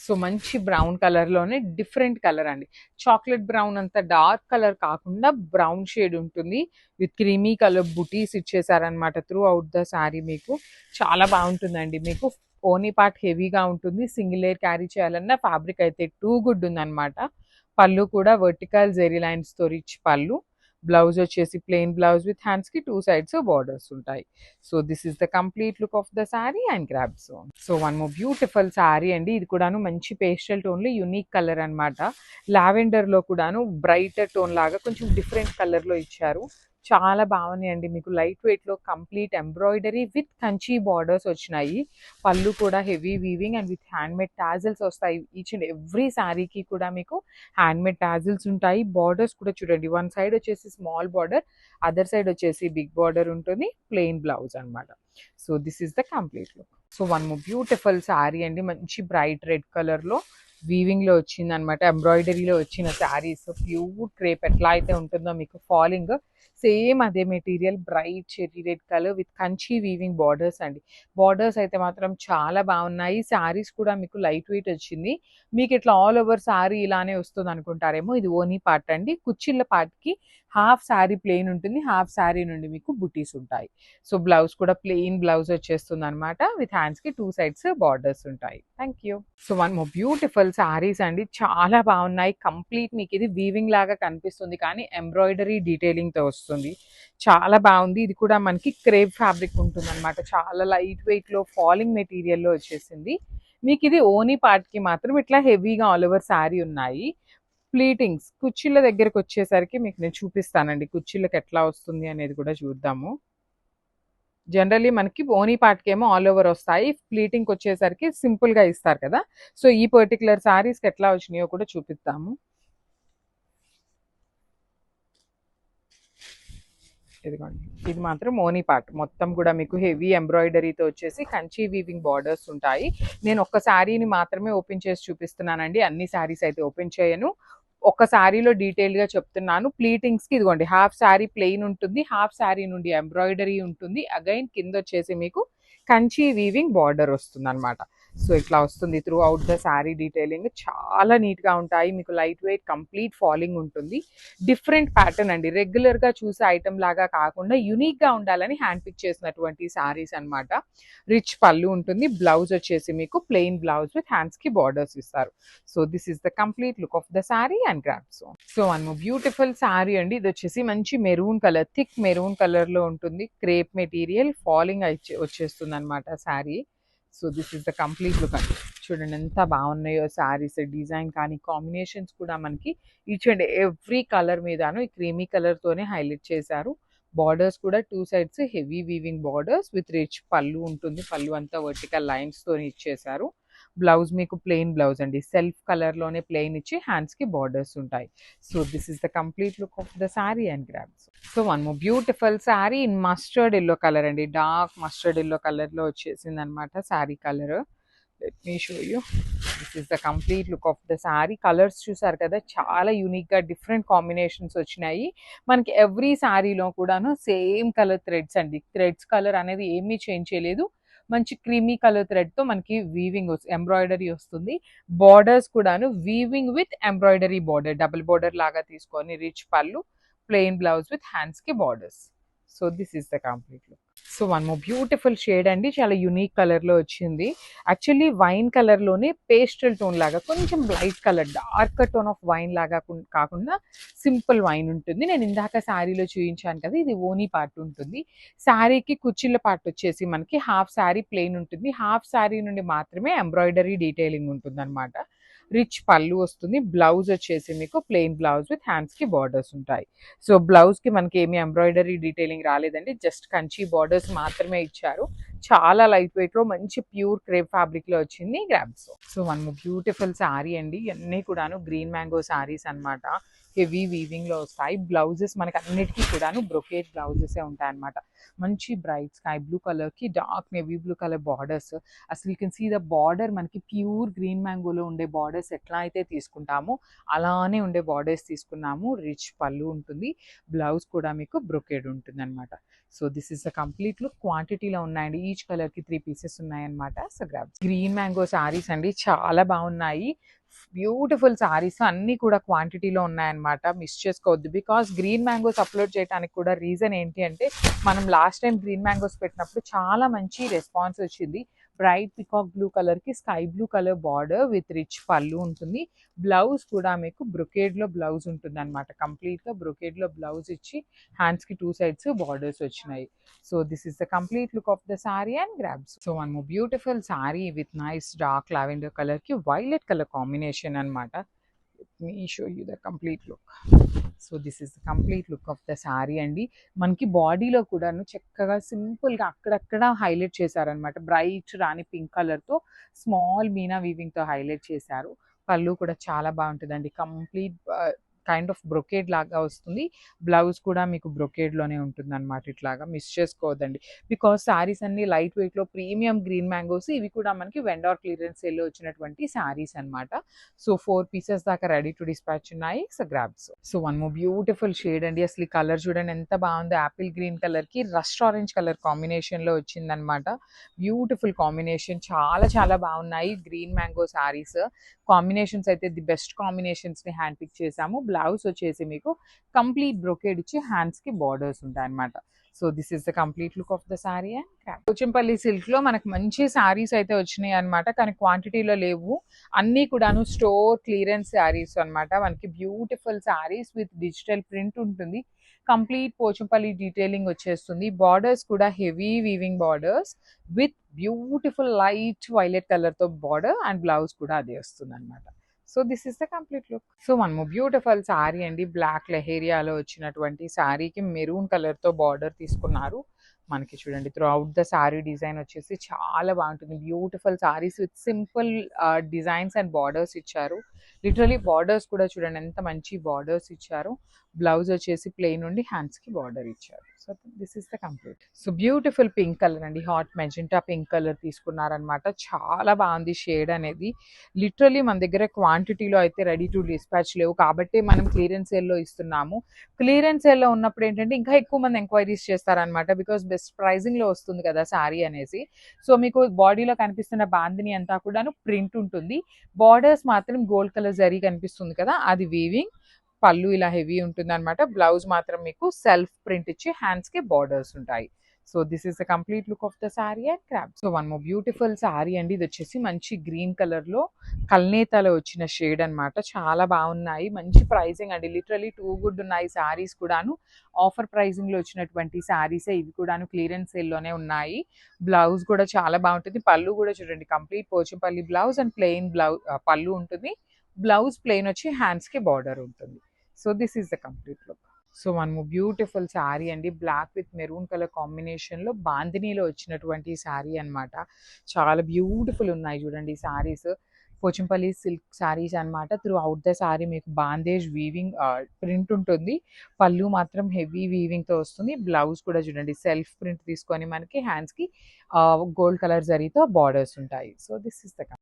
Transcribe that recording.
So మంచి brown colour లోనే different colour అండి. చాక్లెట్ బ్రౌన్ అంత డార్క్ కలర్ కాకుండా బ్రౌన్ షేడ్ ఉంటుంది. With creamy colour buttis ఇచ్చేసారనమాట through out the sari. మీకు చాలా బాగుంటుందండి. మీకు ఓనీ పార్ట్ హెవీగా ఉంటుంది. సింగిల్ లేయర్ క్యారీ చేయాలన్నా ఫ్యాబ్రిక్ అయితే టూ గుడ్ ఉందన్నమాట. పళ్ళు కూడా వర్టికల్ జెరీ లైన్స్ తో రిచ్ పళ్ళు. బ్లౌజ్ వచ్చేసి ప్లెయిన్ బ్లౌజ్ విత్ హ్యాండ్స్ కి టూ సైడ్స్ బార్డర్స్ ఉంటాయి. So this is the complete look of the sari and grab zone. So one more beautiful sari అండి. ఇది కూడాను మంచి పేస్టల్ టోన్ లో యూనిక్ కలర్ అనమాట. లావెండర్ లో కూడాను బ్రైట్ టోన్ లాగా కొంచెం డిఫరెంట్ కలర్ లో ఇచ్చారు. చాలా బాగున్నాయండి. మీకు లైట్ వెయిట్ లో complete embroidery with Kanchi borders వచ్చినాయి. పళ్ళు కూడా heavy weaving and with hand made tassels వస్తాయి. ఈచ్ అండ్ ఎవ్రీ శారీకి కూడా మీకు హ్యాండ్ మేడ్ టాజిల్స్ ఉంటాయి. బార్డర్స్ కూడా చూడండి, వన్ సైడ్ వచ్చేసి స్మాల్ బార్డర్, అదర్ సైడ్ వచ్చేసి బిగ్ బార్డర్ ఉంటుంది. ప్లెయిన్ బ్లౌజ్ అనమాట. So this is the complete look. So one more beautiful sari అండి. మంచి బ్రైట్ రెడ్ కలర్ లో వీవింగ్ లో వచ్చింది అనమాట. ఎంబ్రాయిడరీలో వచ్చిన శారీస్. ప్యూర్ క్రేప్ ఎట్లా అయితే ఉంటుందో మీకు ఫాలింగ్ సేమ్ అదే material, bright cherry red colour with Kanchi weaving borders అండి. బార్డర్స్ అయితే మాత్రం చాలా బాగున్నాయి. శారీస్ కూడా మీకు లైట్ వెయిట్ వచ్చింది. మీకు ఇట్లా ఆల్ ఓవర్ శారీ ఇలానే వస్తుంది అనుకుంటారేమో, ఇది ఓనీ పార్ట్ అండి. కుచ్చిళ్ళ పార్ట్కి హాఫ్ శారీ ప్లెయిన్ ఉంటుంది, హాఫ్ శారీ నుండి మీకు బుటీస్ ఉంటాయి. సో బ్లౌజ్ కూడా ప్లెయిన్ బ్లౌజ్ వచ్చేస్తుంది అనమాట. విత్ హ్యాండ్స్ కి టూ సైడ్స్ బార్డర్స్ ఉంటాయి. Thank you. So one more beautiful saris అండి. చాలా బాగున్నాయి. కంప్లీట్ మీకు ఇది వీవింగ్ లాగా కనిపిస్తుంది కానీ ఎంబ్రాయిడరీ డీటెయిలింగ్ తో వస్తుంది. చాలా బాగుంది. ఇది కూడా మనకి క్రేప్ ఫ్యాబ్రిక్ ఉంటుంది అనమాట. చాలా లైట్ వెయిట్ లో ఫాలింగ్ మెటీరియల్ లో వచ్చేసింది. మీకు ఇది ఓనీ పార్ట్ కి మాత్రం ఇట్లా హెవీగా ఆల్ ఓవర్ శారీ ఉన్నాయి. ప్లీటింగ్స్ కుచ్చిళ్ళ దగ్గరకు వచ్చేసరికి మీకు నేను చూపిస్తానండి. కుచ్చిళ్ళకి ఎట్లా వస్తుంది అనేది కూడా చూద్దాము. జనరల్లీ మనకి ఓనీ పార్ట్కి ఏమో ఆల్ ఓవర్ వస్తాయి. ప్లీటింగ్కి వచ్చేసరికి సింపుల్ గా ఇస్తారు కదా. సో ఈ పర్టికులర్ శారీస్కి ఎట్లా వచ్చినాయో కూడా చూపిస్తాము. ఇదిగోండి, ఇది మాత్రం ఓనీ పార్ట్ మొత్తం కూడా మీకు హెవీ ఎంబ్రాయిడరీతో వచ్చేసి కంచి వీవింగ్ బార్డర్స్ ఉంటాయి. నేను ఒక్క శారీని మాత్రమే ఓపెన్ చేసి చూపిస్తున్నానండి. అన్ని శారీస్ అయితే ఓపెన్ చేయను. ఒక శారీలో డీటెయిల్ గా చెప్తున్నాను. ప్లీటింగ్స్ కి ఇదిగోండి హాఫ్ శారీ ప్లెయిన్ ఉంటుంది, హాఫ్ శారీ నుండి ఎంబ్రాయిడరీ ఉంటుంది. అగైన్ కింద వచ్చేసి మీకు కంచి వీవింగ్ బార్డర్ వస్తుంది అనమాట. సో ఇట్లా వస్తుంది through out the sari detailing. చాలా నీట్ గా ఉంటాయి. మీకు లైట్ వెయిట్ కంప్లీట్ ఫాలింగ్ ఉంటుంది. డిఫరెంట్ ప్యాటర్న్ అండి. రెగ్యులర్ గా చూసే ఐటమ్ లాగా కాకుండా యునిక్ గా ఉండాలని హ్యాండ్ పిక్ చేసినటువంటి శారీస్ అనమాట. రిచ్ పళ్ళు ఉంటుంది. బ్లౌజ్ వచ్చేసి మీకు ప్లెయిన్ బ్లౌజ్ విత్ హ్యాండ్స్ కి బార్డర్స్ ఇస్తారు. So this is the complete look of the sari and grab zone. So one beautiful sari అండి. ఇది వచ్చేసి మంచి maroon colour, thick maroon colour లో ఉంటుంది. క్రేప్ మెటీరియల్ ఫాలింగ్ వచ్చేస్తుంది అనమాట sari. So this is the complete look అండి. చూడండి ఎంత బాగున్నాయో శారీస్. డిజైన్ కానీ కాంబినేషన్స్ కూడా మనకి ఈచ్ అండ్ ఎవ్రీ కలర్ మీదను ఈ క్రీమీ కలర్ తోనే హైలైట్ చేశారు. బార్డర్స్ కూడా two sides heavy weaving borders with rich పళ్ళు ఉంటుంది. పళ్ళు అంతా వర్టికల్ లైన్స్ తో ఇచ్చేసారు. బ్లౌజ్ మీకు ప్లెయిన్ బ్లౌజ్ అండి. సెల్ఫ్ కలర్ లోనే ప్లెయిన్ ఇచ్చి హ్యాండ్స్ కి బార్డర్స్ ఉంటాయి. So this is the complete look of the sari and grabs. So one more beautiful sari in mustard yellow colour అండి. డార్క్ మస్టర్డ్ ఎల్లో కలర్ లో వచ్చేసింది అనమాట sari colour. Let me show you. This is the complete look of the sari. Colours చూసారు కదా, చాలా unique గా different combinations వచ్చినాయి. మనకి ఎవ్రీ శారీలో కూడాను సేమ్ కలర్ థ్రెడ్స్ అండి. థ్రెడ్స్ కలర్ అనేది ఏమీ చేంజ్ చేయలేదు. మంచి క్రీమీ కలర్ థ్రెడ్ తో మనకి వీవింగ్ ఎంబ్రాయిడరీ వస్తుంది. బార్డర్స్ కూడాను weaving with embroidery border, double border లాగా తీసుకొని రిచ్ పళ్ళు, ప్లెయిన్ బ్లౌజ్ విత్ హ్యాండ్స్ కి borders. So this is the complete look. So one more beautiful shade అండి. చాలా యూనిక్ కలర్ లో వచ్చింది. యాక్చువల్లీ వైన్ కలర్ లోనే పేస్టల్ టోన్ లాగా కొంచెం light colour, dark tone of wine లాగా కాకుండా సింపుల్ వైన్ ఉంటుంది. నేను ఇందాక శారీలో చూపించాను కదా, ఇది ఓనీ పార్ట్ ఉంటుంది. శారీకి కుచ్చిళ్ళ పార్ట్ వచ్చేసి మనకి హాఫ్ శారీ ప్లెయిన్ ఉంటుంది. హాఫ్ శారీ నుండి మాత్రమే ఎంబ్రాయిడరీ డీటెయిలింగ్ ఉంటుంది అనమాట. రిచ్ పళ్ళు వస్తుంది. బ్లౌజ్ వచ్చేసి మీకు ప్లెయిన్ బ్లౌజ్ విత్ హ్యాండ్స్ కి బార్డర్స్ ఉంటాయి. సో బ్లౌజ్ కి మనకి ఏమి ఎంబ్రాయిడరీ డీటెయిలింగ్ రాలేదండి. జస్ట్ కంచి బార్డర్స్ మాత్రమే ఇచ్చారు. చాలా లైట్ వెయిట్ లో మంచి ప్యూర్ క్రేప్ ఫ్యాబ్రిక్ లో వచ్చింది grabs. So one beautiful sari అండి. అన్ని కూడాను గ్రీన్ మ్యాంగో శారీస్ అనమాట. హెవీ వీవింగ్ లో వస్తాయి. బ్లౌజెస్ మనకి అన్నిటికీ కూడాను బ్రొకేట్ బ్లౌజెస్ ఉంటాయి అనమాట. మంచి బ్రైట్ స్కై బ్లూ కలర్ కి dark navy blue colour borders. అసలు you can see the border. మనకి ప్యూర్ గ్రీన్ మ్యాంగోలో ఉండే బార్డర్స్ ఎట్లా అయితే తీసుకుంటామో అలానే ఉండే బార్డర్స్ తీసుకున్నాము. రిచ్ పళ్ళు ఉంటుంది. బ్లౌజ్ కూడా మీకు బ్రొకేడ్ ఉంటుంది అనమాట. So this is the complete look. క్వాంటిటీలో ఉన్నాయండి. ఈచ్ కలర్ కి 3 పీసెస్ ఉన్నాయన్నమాట. So grab. Green mango saris అండి, చాలా బాగున్నాయి. బ్యూటిఫుల్ సారీస్ అన్నీ కూడా క్వాంటిటీలో ఉన్నాయన్నమాట. మిస్ చేసుకోవద్దు. బికాస్ గ్రీన్ మ్యాంగోస్ అప్లోడ్ చేయడానికి కూడా రీజన్ ఏంటి అంటే, మనం లాస్ట్ టైం గ్రీన్ మ్యాంగోస్ పెట్టినప్పుడు చాలా మంచి రెస్పాన్స్ వచ్చింది. బ్రైట్ పికాక్ బ్లూ కలర్కి sky blue colour border with rich పళ్ళు ఉంటుంది. బ్లౌజ్ కూడా మీకు బ్రొకేడ్లో బ్లౌజ్ ఉంటుంది అనమాట. కంప్లీట్గా బ్రొకేడ్లో బ్లౌజ్ ఇచ్చి హ్యాండ్స్కి 2 సైడ్స్ బార్డర్స్ వచ్చినాయి. So this is the complete look of the sari and grabs. So one more beautiful sari with nice dark lavender కలర్కి వైలెట్ కలర్ కాంబినేషన్ అనమాట. Me show you the complete look. So this is the complete look of the sari అండి. మనకి బాడీలో కూడాను చక్కగా సింపుల్గా అక్కడక్కడ highlight చేశారనమాట. బ్రైట్ రాణి పింక్ కలర్తో స్మాల్ మీనా వీవింగ్తో హైలైట్ చేశారు. పళ్ళు కూడా చాలా బాగుంటుందండి. కంప్లీట్ కైండ్ ఆఫ్ బ్రొకేడ్ లాగా వస్తుంది. బ్లౌజ్ కూడా మీకు బ్రొకేడ్లోనే ఉంటుంది అనమాట. ఇట్లాగా మిస్ చేసుకోవద్దండి. బికాస్ శారీస్ అన్ని లైట్ వెయిట్లో ప్రీమియం గ్రీన్ మ్యాంగోస్. ఇవి కూడా మనకి వెండార్ క్లియరెన్స్ సేల్లో వచ్చినటువంటి శారీస్ అనమాట. సో 4 పీసెస్ దాకా రెడీ టు డిస్పాచ్ ఉన్నాయి. So grabs. So one more beautiful shade అండి. అసలు ఈ కలర్ చూడండి ఎంత బాగుందో. యాపిల్ గ్రీన్ కలర్కి రస్ట్ ఆరెంజ్ కలర్ కాంబినేషన్లో వచ్చిందనమాట. Beautiful combination. చాలా చాలా బాగున్నాయి గ్రీన్ మ్యాంగో శారీస్. కాంబినేషన్స్ అయితే ది బెస్ట్ కాంబినేషన్స్ని హ్యాండ్ పిక్ చేసాము. బ్లౌజ్ వచ్చేసి మీకు కంప్లీట్ బ్రొకేడ్ ఇచ్చి హ్యాండ్స్కి బార్డర్స్ ఉంటాయి అనమాట. So this is the complete look of the sari and crop. Pochampally సిల్క్లో మనకు మంచి సారీస్ అయితే వచ్చినాయి అనమాట. కానీ క్వాంటిటీలో లేవు. అన్నీ కూడాను స్టోర్ క్లియరెన్స్ శారీస్ అనమాట. మనకి beautiful saris with digital print ఉంటుంది. కంప్లీట్ పోచంపల్లి డీటెయిలింగ్ వచ్చేస్తుంది. బార్డర్స్ కూడా heavy weaving borders with beautiful light violet కలర్తో బార్డర్ అండ్ బ్లౌజ్ కూడా అదే వస్తుంది అనమాట. So this is the complete look. So మనము బ్యూటిఫుల్ శారీ అండి. బ్లాక్ లెహేరియాలో వచ్చినటువంటి శారీకి మెరూన్ కలర్తో బార్డర్ తీసుకున్నారు. మనకి చూడండి through out the sari design వచ్చేసి చాలా బాగుంటుంది. Beautiful saris with simple designs and borders ఇచ్చారు. లిటరలీ బార్డర్స్ కూడా చూడండి ఎంత మంచి బార్డర్స్ ఇచ్చారు. బ్లౌజ్ వచ్చేసి ప్లెయిన్ ఉండి హ్యాండ్స్కి బార్డర్ ఇచ్చారు. So this is the complete. So beautiful pink colour అండి. హాట్ మెజెంటా పింక్ కలర్ తీసుకున్నారనమాట. చాలా బాగుంది షేడ్ అనేది. లిటరలీ మన దగ్గర క్వాంటిటీలో అయితే రెడీ టు డిస్పాచ్ లేవు కాబట్టి మనం క్లియరెన్స్ సేల్లో ఇస్తున్నాము. క్లియరెన్స్ సేల్లో ఉన్నప్పుడు ఏంటంటే ఇంకా ఎక్కువ మంది ఎంక్వైరీస్ చేస్తారనమాట. బికాస్ బెస్ట్ ప్రైజింగ్లో వస్తుంది కదా శారీ అనేసి. సో మీకు బాడీలో కనిపిస్తున్న బాందిని అంతా కూడాను ప్రింట్ ఉంటుంది. బార్డర్స్ మాత్రం గోల్డ్ కలర్ జరీ కనిపిస్తుంది కదా, అది వీవింగ్. పళ్ళు ఇలా హెవీ ఉంటుంది అనమాట. బ్లౌజ్ మాత్రం మీకు సెల్ఫ్ ప్రింట్ ఇచ్చి హ్యాండ్స్కి బార్డర్స్ ఉంటాయి. So this is the complete look of the sari and crop. So one more beautiful sari అండి. ఇది వచ్చేసి మంచి గ్రీన్ కలర్లో కల్నేతలో వచ్చిన షేడ్ అనమాట. చాలా బాగున్నాయి. మంచి ప్రైజింగ్ అండి. లిటరలీ టూ గుడ్ ఉన్నాయి శారీస్ కూడాను. ఆఫర్ ప్రైజింగ్లో వచ్చినటువంటి శారీసే ఇవి కూడాను. క్లియరెన్స్ సేల్లోనే ఉన్నాయి. బ్లౌజ్ కూడా చాలా బాగుంటుంది. పళ్ళు కూడా చూడండి complete Pochampalli blouse and plain blouse పళ్ళు ఉంటుంది. బ్లౌజ్ ప్లెయిన్ వచ్చి హ్యాండ్స్కి బార్డర్ ఉంటుంది. So this is the complete look. So మనము బ్యూటిఫుల్ శారీ అండి. బ్లాక్ విత్ మెరూన్ కలర్ కాంబినేషన్లో బాందినీలో వచ్చినటువంటి శారీ అనమాట. చాలా బ్యూటిఫుల్ ఉన్నాయి చూడండి శారీస్. పోచంపల్లి సిల్క్ శారీస్ అనమాట. త్రూ అవుట్ ద శారీ మీకు బాందేజ్ వీవింగ్ ప్రింట్ ఉంటుంది. పళ్ళు మాత్రం హెవీ వీవింగ్తో వస్తుంది. బ్లౌజ్ కూడా చూడండి సెల్ఫ్ ప్రింట్ తీసుకొని మనకి హ్యాండ్స్కి గోల్డ్ కలర్ జరీతో బార్డర్స్ ఉంటాయి. So this is the